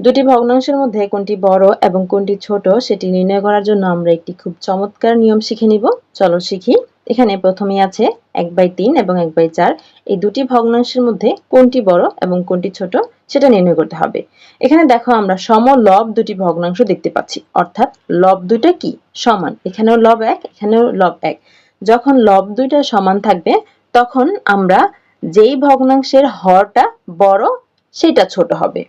দুটি ভগ্নাংশের মধ্যে কোনটি বড় এবং কোনটি ছোট সেটি নির্ণয় করার জন্য আমরা একটি খুব চমৎকার নিয়ম শিখে নিব। চলো শিখি। এখানে প্রথমেই আছে 1/3 এবং 1/4। এই দুটি ভগ্নাংশের মধ্যে কোনটি বড় এবং কোনটি ছোট সেটা নির্ণয় করতে হবে। এখানে দেখো আমরা সমলব দুটি ভগ্নাংশ দেখতে পাচ্ছি, অর্থাৎ লব দুইটা কি সমান। এখানেও লব 1, এখানেও লব 1। যখন লব দুইটা সমান থাকবে তখন আমরা যেই ভগ্নাংশের হরটা বড় সেটা ছোট হবে,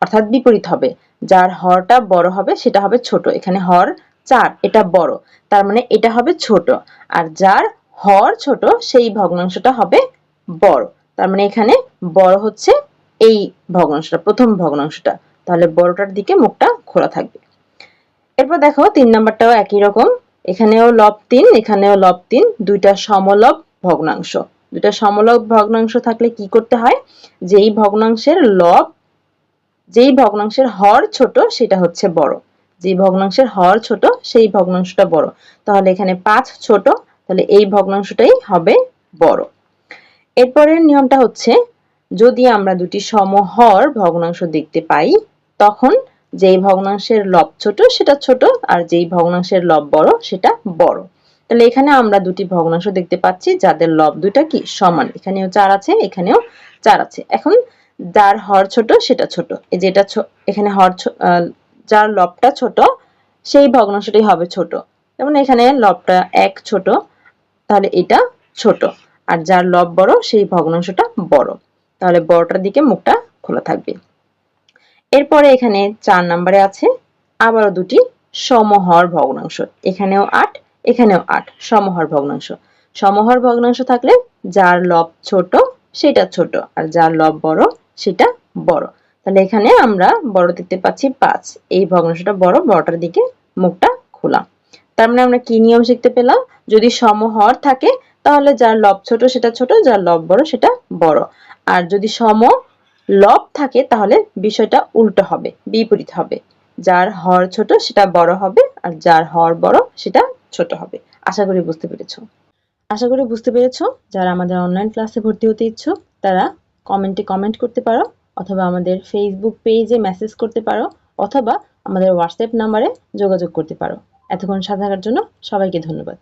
অর্থাৎ বিপরীত হবে। যার হরটা বড় হবে সেটা হবে ছোট। এখানে হর 4, এটা বড়, তার মানে এটা হবে ছোট। আর যার হর ছোট সেই ভগ্নাংশটা হবে বড়, তার মানে এখানে বড় হচ্ছে এই ভগ্নাংশটা, প্রথম ভগ্নাংশটা। তাহলে বড়টার দিকে মুখটা খোলা থাকবে। এরপর দেখো 3 নাম্বারটাও একই রকম। এখানেও লব 3, এখানেও লব 3, দুইটা সমলব ভগ্নাংশ। দুইটা সমলব ভগ্নাংশ থাকলে কি করতে হয়, যেই ভগ্নাংশের হর ছোট সেটা হচ্ছে বড়, যেই ভগ্নাংশের হর ছোট সেই ভগ্নাংশটা বড়। তাহলে এখানে 5 ছোট, তাহলে এই ভগ্নাংশটাই হবে বড়। এরপরের নিয়মটা হচ্ছে, যদি আমরা দুটি সমহর ভগ্নাংশ দেখতে পাই তখন যেই ভগ্নাংশের লব ছোট সেটা ছোট, আর যেই ভগ্নাংশের লব বড় সেটা বড়। তাহলে এখানে আমরা দুটি ভগ্নাংশ দেখতে পাচ্ছি যাদের লব দুইটা কি সমান। এখানেও 4 আছে, এখানেও 4 আছে। এখন যার হর ছোট সেটা ছোট, এই যেটা এখানে যার লবটা ছোট সেই ভগ্নাংশটাই হবে ছোট। যেমন এখানে লবটা 1 ছোট, তাহলে এটা ছোট। আর যার লব বড় সেই ভগ্নাংশটা বড়, তাহলে বড়টার দিকে মুখটা খোলা থাকবে। এরপরে এখানে 4 নম্বরে আছে আবারও দুটি সমহর ভগ্নাংশ। এখানেও 8, এখানেও 8 সমহর ভগ্নাংশ। সমহর ভগ্নাংশ থাকলে যার লব ছোট সেটা ছোট, আর যার লব বড় সেটা বড়। তাহলে এখানে আমরা বড় দেখতে পাচ্ছি 5, এই ভগ্নাংশটা বড়, বড়টার দিকে মুখটা খোলা। তার মানে আমরা কি নিয়ম শিখতে পেলাম, যদি সমহর থাকে তাহলে যার লব ছোট সেটা ছোট, যার লব বড় সেটা বড়। আর যদি সমলব থাকে তাহলে বিষয়টা উল্টো হবে, বিপরীত হবে। যার হর ছোট সেটা বড় হবে, আর যার হর বড় সেটা ছোট হবে। আশা করি বুঝতে পেরেছো। যারা আমাদের অনলাইন ক্লাসে ভর্তি হতে ইচ্ছুক তারা কমেন্ট করতে পারো, অথবা আমাদের ফেসবুক পেজে মেসেজ করতে পারো, অথবা আমাদের হোয়াটসঅ্যাপ নাম্বারে যোগাযোগ করতে পারো। এতক্ষণ সাথে থাকার জন্য সবাইকে ধন্যবাদ।